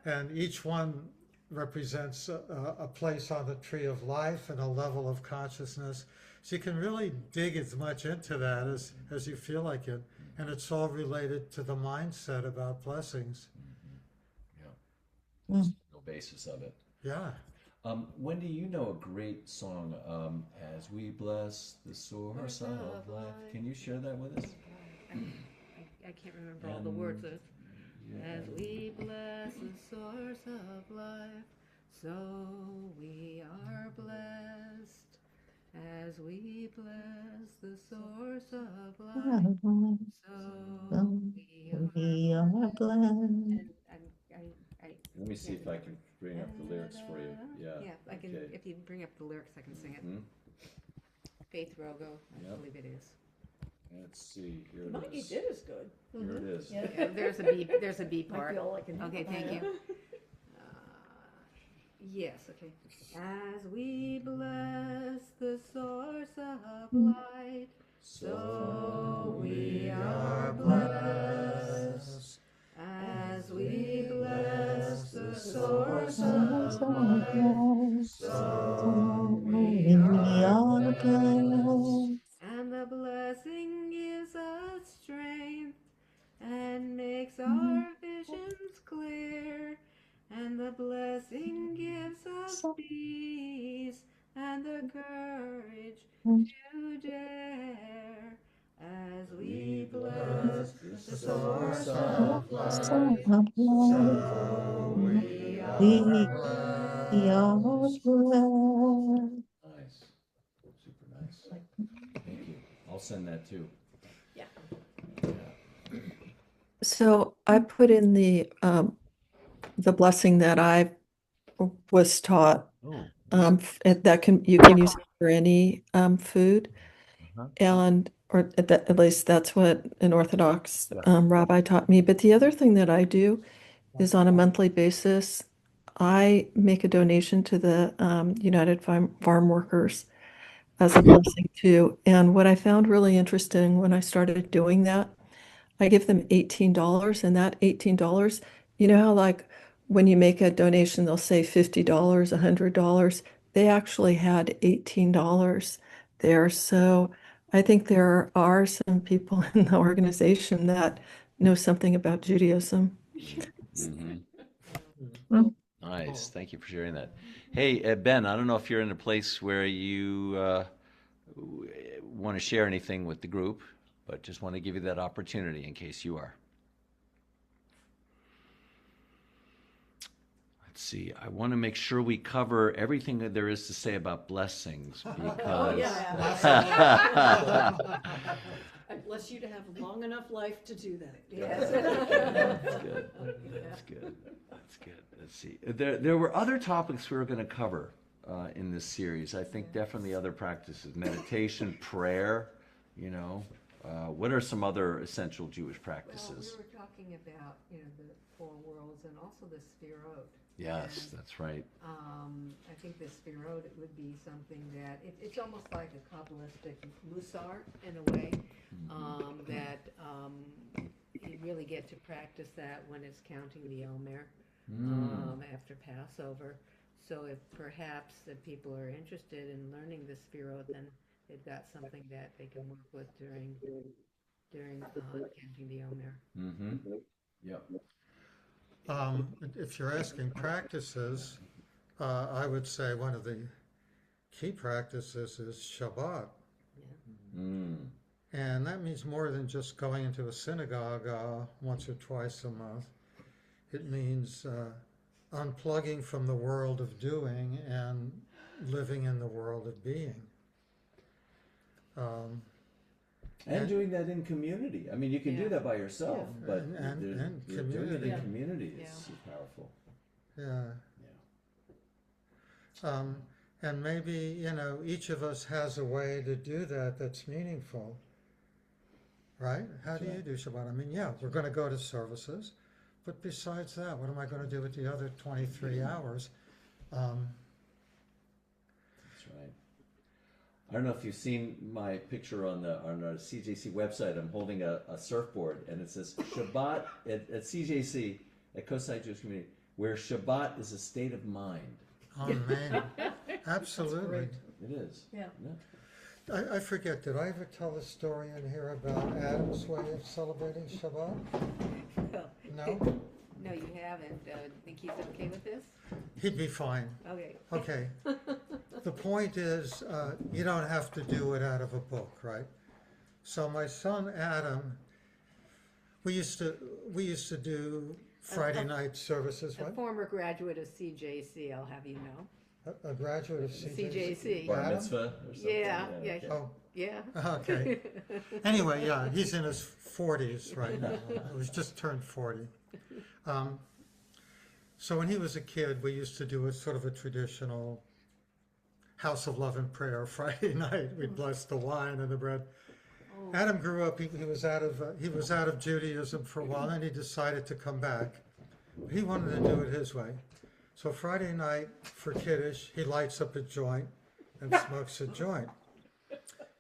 F: and each one represents a place on the tree of life and a level of consciousness. So you can really dig as much into that as you feel like it, and it's all related to the mindset about blessings.
A: Yeah. No basis of it.
F: Yeah.
A: Wendy, you know a great song, As We Bless the Source of Life. Can you share that with us?
B: I can't remember all the words of it. As we bless the source of life, so we are blessed. As we bless the source of life, so we are blessed.
A: Let me see if I can bring up the lyrics for you.
B: Yeah, I can.
A: Okay.
B: If you bring up the lyrics, I can sing it. Faith Rogo, I believe it is.
A: Let's see. Here it
D: What you
A: is.
D: did is good.
A: Here it is.
B: Yeah, there's a B part. Okay, thank you. Yes, okay. As we bless the source of light, so we are blessed. As we bless the source of life, so we are blessed. And the blessing gives us strength and makes our visions clear. And the blessing gives us peace and the courage to dare. As we bless the source of life, so we are blessed.
A: Nice. Super nice. Thank you. I'll send that too.
D: Yeah.
Q: So I put in the blessing that I was taught. You can use it for any food, and or at least that's what an Orthodox rabbi taught me. But the other thing that I do is on a monthly basis, I make a donation to the United Farm Workers as a blessing too. And what I found really interesting when I started doing that, I give them $18, and that $18, you know how like when you make a donation, they'll say $50, $100. They actually had $18 there. So I think there are some people in the organization that know something about Judaism.
A: Nice. Thank you for sharing that. Hey, Ben, I don't know if you're in a place where you want to share anything with the group, but just want to give you that opportunity in case you are. Let's see. I want to make sure we cover everything that there is to say about blessings because
D: I bless you to have a long enough life to do that.
B: Yes.
A: That's good. That's good. That's good. Let's see. There were other topics we were going to cover in this series. I think definitely other practices, meditation, prayer. You know, what are some other essential Jewish practices?
B: Well, we were talking about, you know, the four worlds and also the Sefirot.
A: Yes, that's right.
B: I think the Sefirot would be something that it's almost like a Kabbalistic Musar in a way, that you really get to practice that when it's counting the Omer after Passover. So if perhaps that people are interested in learning the Sefirot, then they've got something that they can work with during counting the Omer.
A: Mm-hmm. Yep.
F: If you're asking practices, I would say one of the key practices is Shabbat.
B: Yeah.
A: Mm.
F: And that means more than just going into a synagogue once or twice a month. It means unplugging from the world of doing and living in the world of being.
O: And doing that in community. I mean, you can do that by yourself, but
F: and
O: doing it
F: community.
O: in community is powerful.
F: Yeah. And maybe, you know, each of us has a way to do that that's meaningful, right? How do you do Shabbat? I mean, yeah, we're going to go to services, but besides that, what am I going to do with the other 23 hours?
A: That's right. I don't know if you've seen my picture on our CJC website. I'm holding a surfboard, and it says Shabbat at CJC, at Coastside Jewish Community, where Shabbat is a state of mind.
F: Oh, man. Absolutely.
A: It is.
D: Yeah.
F: I forget, did I ever tell the story in here about Adam's way of celebrating Shabbat? No?
B: No, you haven't. Think he's okay with this?
F: He'd be fine.
B: Okay.
F: Okay. The point is, you don't have to do it out of a book, right? So my son Adam, we used to do Friday night services.
B: A
F: What?
B: former graduate of CJC, I'll have you know.
F: A graduate of CJC.
A: Bar
F: Adam?
A: mitzvah or something.
B: Yeah.
F: Oh,
B: Yeah.
F: okay. Anyway, yeah, he's in his 40s right now. He was just turned 40. So when he was a kid, we used to do a sort of a traditional house of love and prayer Friday night. We'd bless the wine and the bread. Adam grew up. He was out of Judaism for a while, and he decided to come back. He wanted to do it his way. So Friday night for Kiddush, he lights up a joint and smokes a joint.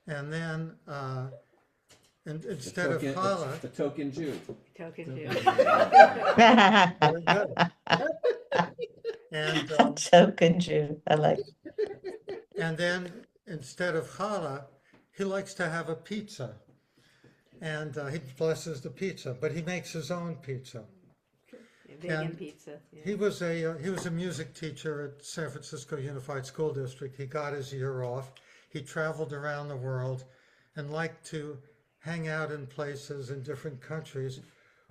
F: And then instead of challah,
O: the token Jew.
B: Token Jew.
F: very good. And
I: Token Jew. I like it.
F: and then instead of challah, he likes to have a pizza. And he blesses the pizza, but he makes his own pizza.
B: Vegan pizza. Yeah.
F: He was a music teacher at San Francisco Unified School District. He got his year off. He traveled around the world and liked to hang out in places in different countries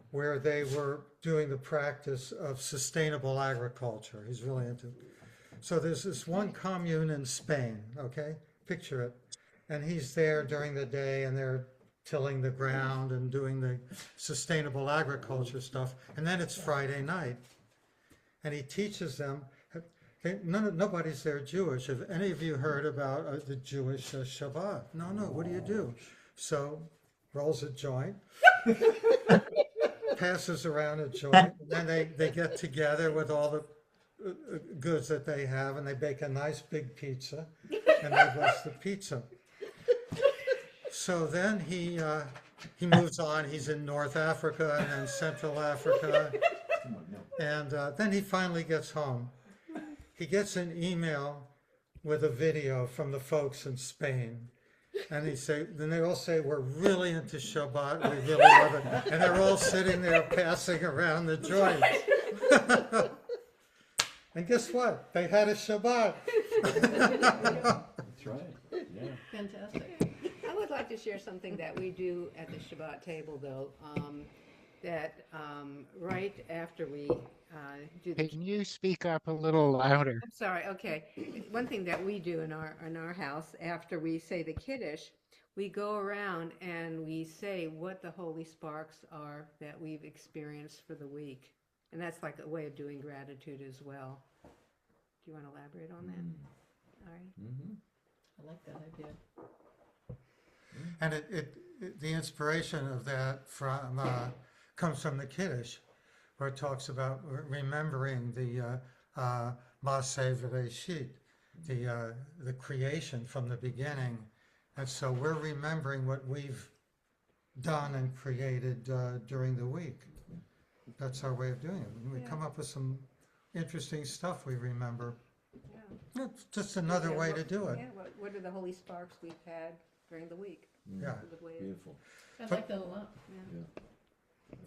F: where they were doing the practice of sustainable agriculture. He's really into it. So there's this one commune in Spain, okay? Picture it. And he's there during the day, and they're tilling the ground and doing the sustainable agriculture stuff. And then it's Friday night. And he teaches them. Nobody's there Jewish. Have any of you heard about the Jewish Shabbat? No. What do? So rolls a joint, passes around a joint, and then they get together with all the goods that they have, and they bake a nice big pizza, and they bless the pizza. So then he moves on. He's in North Africa and then Central Africa, and then he finally gets home. He gets an email with a video from the folks in Spain. And then they all say, we're really into Shabbat, we really love it. And they're all sitting there passing around the joint. And guess what? They had a Shabbat.
O: That's right. Yeah.
D: Fantastic.
B: I would like to share something that we do at the Shabbat table, though. Right after we do the...
R: Can you speak up a little louder?
B: I'm sorry, okay. One thing that we do in our house, after we say the Kiddush, we go around and we say what the holy sparks are that we've experienced for the week. And that's like a way of doing gratitude as well. Do you want to elaborate on that? All right.
H: I like that idea.
F: And the inspiration of that comes from the Kiddush, where it talks about remembering the Maaseh V'Reishit, the creation from the beginning. And so we're remembering what we've done and created during the week. That's our way of doing it. We come up with some interesting stuff we remember. Yeah. It's just another way to do it.
B: Yeah, what are the holy sparks we've had during the week?
F: Yeah.
O: Beautiful.
H: I like that a lot.
B: Yeah.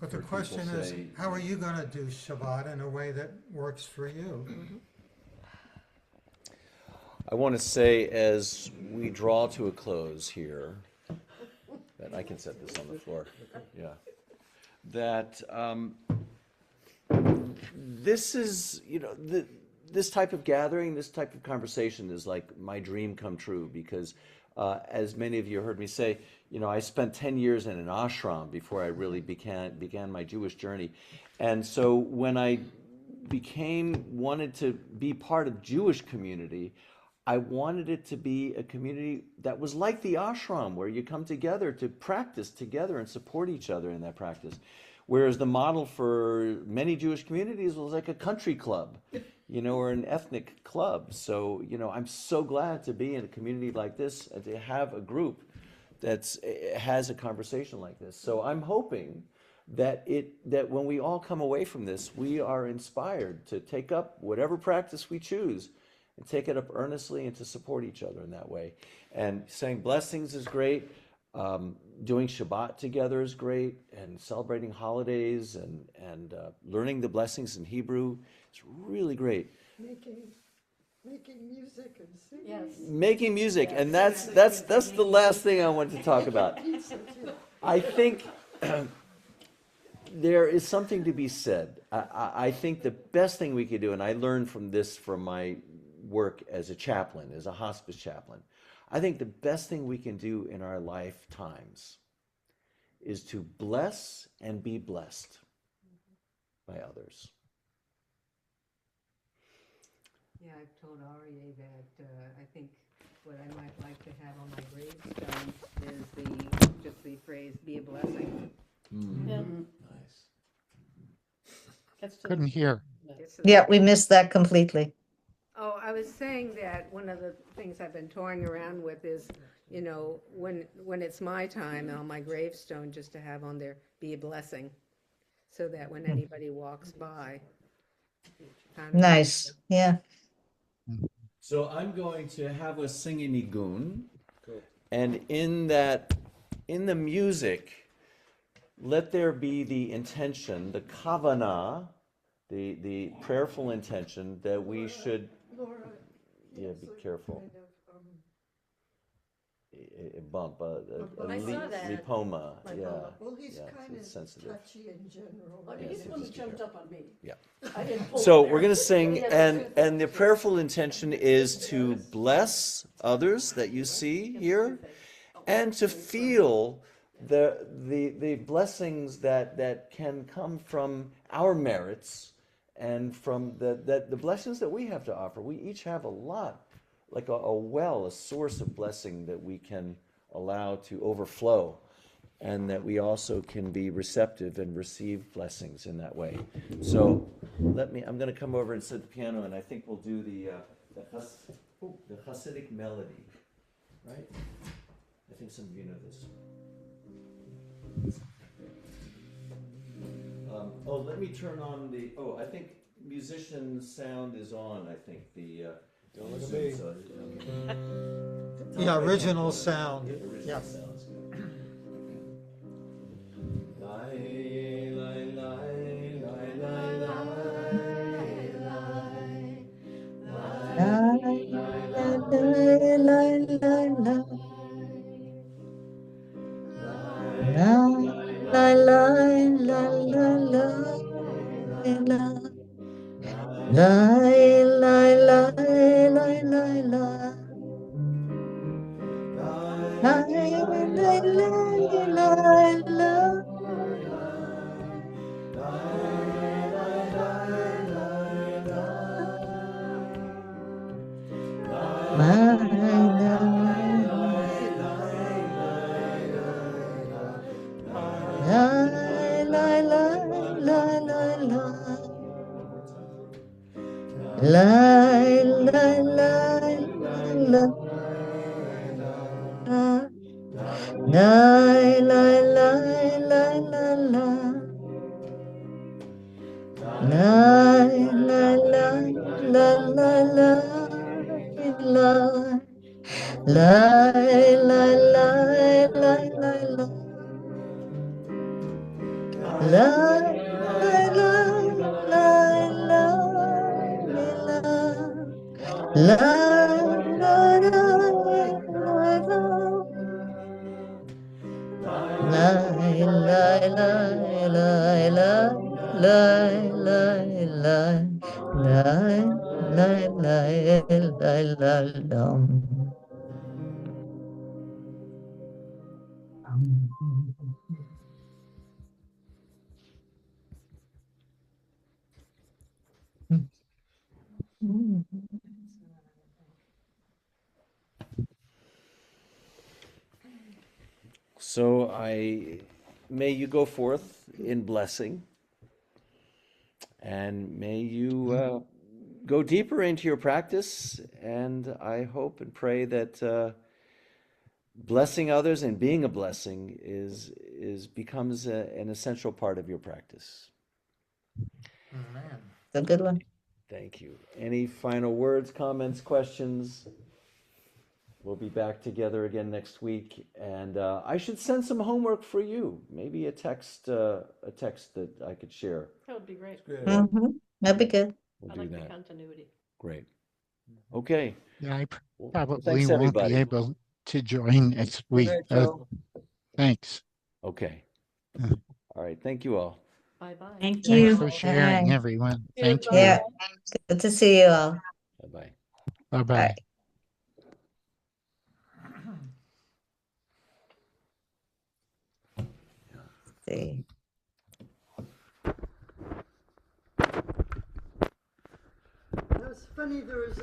F: But the question is, how are you going to do Shabbat in a way that works for you?
A: I want to say, as we draw to a close here, that I can set this on the floor. Yeah. That this is, this type of gathering, this type of conversation is like my dream come true, because as many of you heard me say, I spent 10 years in an ashram before I really began my Jewish journey. And so when I wanted to be part of Jewish community, I wanted it to be a community that was like the ashram, where you come together to practice together and support each other in that practice. Whereas the model for many Jewish communities was like a country club, or an ethnic club. So, I'm so glad to be in a community like this and to have a group that has a conversation like this. So I'm hoping that when we all come away from this, we are inspired to take up whatever practice we choose and take it up earnestly and to support each other in that way. And saying blessings is great. Doing Shabbat together is great, and celebrating holidays and learning the blessings in Hebrew is really great.
C: Making music and singing.
B: Yes.
A: Making music, and that's the last thing I want to talk about. I think there is something to be said. I think the best thing we could do, and I learned from this from my work as a chaplain, as a hospice chaplain, I think the best thing we can do in our lifetimes is to bless and be blessed by others.
B: Yeah, I've told Aryeh that I think what I might like to have on my gravestone is just the phrase, be a blessing.
H: Yeah.
O: Nice.
R: Couldn't hear.
I: Yeah, we missed that completely.
B: Oh, I was saying that one of the things I've been toying around with is, when it's my time on my gravestone, just to have on there, be a blessing, so that when anybody walks by.
I: Nice. Yeah.
A: So I'm going to have us sing a nigun, and in the music, let there be the intention, the kavanah, the prayerful intention that we should.
C: Laura,
A: Yeah, be careful. A bump, a
B: I saw that.
A: lipoma. Yeah.
C: well, he's
A: Yeah,
C: kind of
A: it's sensitive.
C: touchy in general.
A: He's the one that jumped
L: up on me.
A: Yeah.
L: I didn't pull
A: So
L: it
A: we're
L: there.
A: going to sing,
L: Yeah,
A: and the prayerful intention is to bless others that you see here, and to feel the blessings that can come from our merits, and from the blessings that we have to offer. We each have a lot, like a source of blessing that we can allow to overflow, and that we also can be receptive and receive blessings in that way. So I'm going to come over and sit at the piano, and I think we'll do the Hasidic melody, right? I think some of you know this. Let me turn on I think musician sound is on, I think.
G: Don't look at me.
F: The original sound.
A: Yeah. Sounds good. Lai, lai, lai, lai, lai,
I: La la la la la la la la la la la la la la la la. La la la la la la. La la la la la. La la la la la la. La la la la la la. La la la la la la la. La la la la la la. La la la la la. La la la la la la la la la la la.
A: So may you go forth in blessing, and may you go deeper into your practice. And I hope and pray that blessing others and being a blessing becomes an essential part of your practice.
I: Amen. It's a good one.
A: Thank you. Any final words, comments, questions? We'll be back together again next week, and I should send some homework for you. Maybe a text that I could share.
S: That would be great.
I: That'd be good.
A: We'll
S: I
A: do
S: like
A: that.
S: the continuity.
A: Great. Okay.
R: Yeah, I
A: Well,
R: probably
A: thanks,
R: won't
A: everybody.
R: be able to join next week. Thanks.
A: Okay. All right. Thank you all.
S: Bye-bye.
M: Thank
R: Thanks
M: you.
R: for sharing,
I: Bye.
R: everyone. Thank you.
I: Yeah. Good to see you all.
A: Bye-bye.
R: Bye-bye.
I: See.
C: It was funny, there was